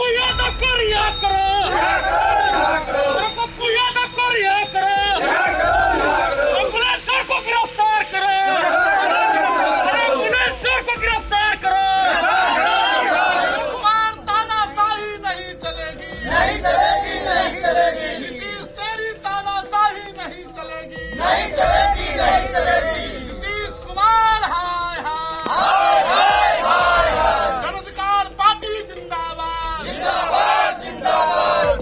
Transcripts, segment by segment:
पप्पू यादव को रिहा करो, पप्पू यादव को रिहा करो, एम्बुलेंसर को गिरफ्तार करो, एम्बुलेंसर को गिरफ्तार करो। कुमार तानाशाही नहीं चलेगी, नहीं चलेगी, नहीं चलेगी, नीतीश तेरी तानाशाही नहीं चलेगी, नहीं चलेगी, नहीं चलेगी। नीतीश कुमार हाय हाय हाय हाय हाय, जन अधिकार पार्टी जिंदाबाद, जिंदाबाद जिंदाबाद।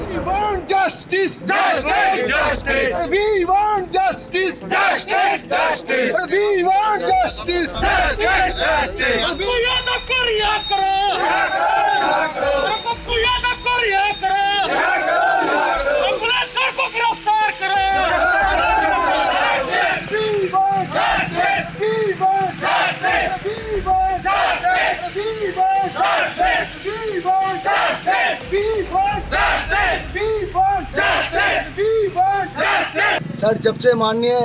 We want justice! Justice! Justice! We want justice! Justice! Justice! We want justice! Justice! Justice! Pappu Yadav को रिहा करो, पप्पू यादव को रिहा करो, एम्बुलेंसर को गिरफ्तार करो। We want Justice! We want Justice! We want Justice! We want Justice! We want Justice! We want Justice! We want Justice! We want Justice! Sir, जब से माननीय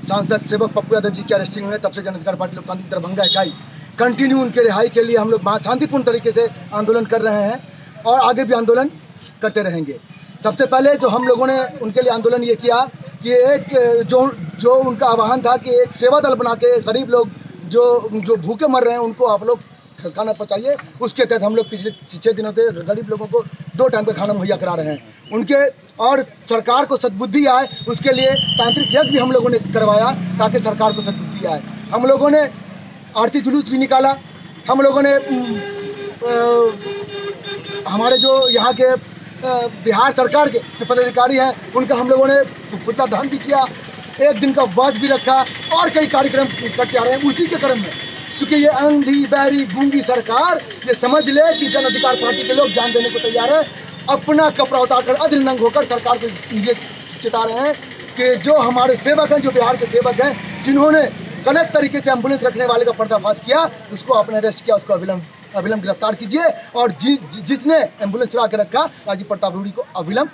सांसद सेवक पप्पू यादव जी की अरेस्टिंग हुई, तब से जन अधिकार पार्टी लोकतांत्रिक दरभंगा इकाई कंटिन्यू उनके रिहाई के लिए हम लोग शांतिपूर्ण तरीके से आंदोलन कर रहे हैं और आगे भी आंदोलन करते रहेंगे। सबसे पहले जो हम लोगों ने उनके लिए आंदोलन ये किया कि एक जो उनका आह्वान था कि एक सेवा दल बना के गरीब लोग जो भूखे मर रहे हैं उनको आप लोग खाना पहुँचाइए। उसके तहत हम लोग पिछले 6 दिनों से गरीब लोगों को 2 टाइम का खाना मुहैया करा रहे हैं। उनके और सरकार को सद्बुद्धि आए उसके लिए तांत्रिक यज्ञ भी हम लोगों ने करवाया ताकि सरकार को सद्बुद्धि आए। हम लोगों ने आरती जुलूस भी निकाला। हम लोगों ने हमारे जो यहाँ के बिहार सरकार के जो पदाधिकारी हैं उनका हम लोगों ने पुतला दहन भी किया, 1 दिन का उपवास भी रखा और कई कार्यक्रम करते आ रहे हैं। उसी के क्रम में क्योंकि ये अंधी बहरी गूंगी सरकार ये समझ ले कि जन अधिकार पार्टी के लोग जान देने को तैयार है, अपना कपड़ा उतारकर अधर नंग होकर सरकार को ये चिता रहे हैं कि जो हमारे सेवक हैं, जो बिहार के सेवक हैं, जिन्होंने गलत तरीके से एम्बुलेंस रखने वाले का पर्दाफाश किया, उसको आपने अरेस्ट किया, उसको अविलंब गिरफ्तार कीजिए। और जिसने एम्बुलेंस चुरा के रखा राजीव प्रताप रूडी को अविलंब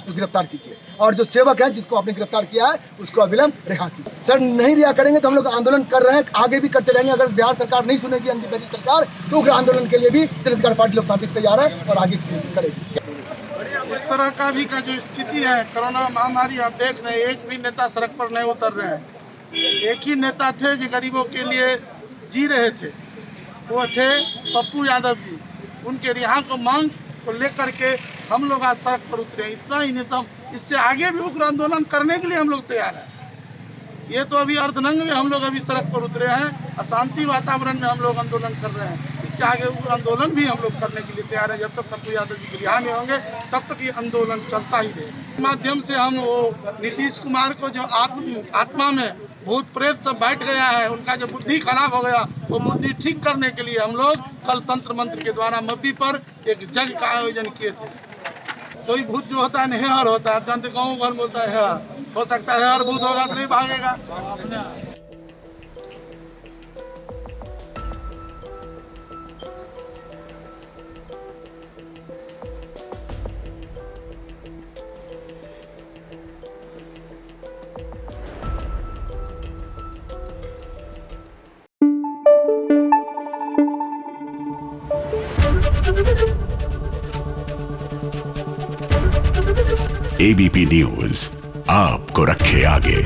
गिरफ्तार कीजिए। और जो सेवक है जिसको आपने गिरफ्तार किया है उसको अविलंब रिहा कीजिए। सर, नहीं रिहा करेंगे तो हम लोग आंदोलन कर रहे हैं, आगे भी करते रहेंगे। अगर बिहार सरकार नहीं सुनेगी अंधी बहरी सरकार तो उग्र आंदोलन के लिए भी जन अधिकार पार्टी लोकतांत्रिक तैयार है और आगे करेगी। इस तरह का भी का जो स्थिति है, कोरोना महामारी आप देख रहे हैं, एक भी नेता सड़क पर नहीं उतर रहे हैं। एक ही नेता थे जो गरीबों के लिए जी रहे थे, वो थे पप्पू यादव जी। उनके रिहा को मांग को लेकर के हम लोग आज सड़क पर उतरे। इतना ही नहीं, सब इससे आगे भी उग्र आंदोलन करने के लिए हम लोग तैयार हैं। ये तो अभी अर्धनंग में हम लोग अभी सड़क पर उतरे हैं, अशांति वातावरण में हम लोग आंदोलन कर रहे हैं। इससे आगे उग्र आंदोलन भी हम लोग करने के लिए तैयार है। जब तक पप्पू यादव जी रिहा नहीं होंगे तब तक ये आंदोलन चलता ही रहेगा। माध्यम से हम वो नीतीश कुमार को जो आत्मा में भूत प्रेत सब बैठ गया है, उनका जो बुद्धि खराब हो गया, वो बुद्धि ठीक करने के लिए हम लोग कल तंत्र मंत्र के द्वारा मब्बी पर एक यज्ञ का आयोजन किए थे। कोई भूत जो होता है हेहर होता है, जानते गाँव भर में होता है हेहर, हो सकता है हेहर भूत होगा तो नहीं भागेगा। एबीपी न्यूज आपको रखे आगे।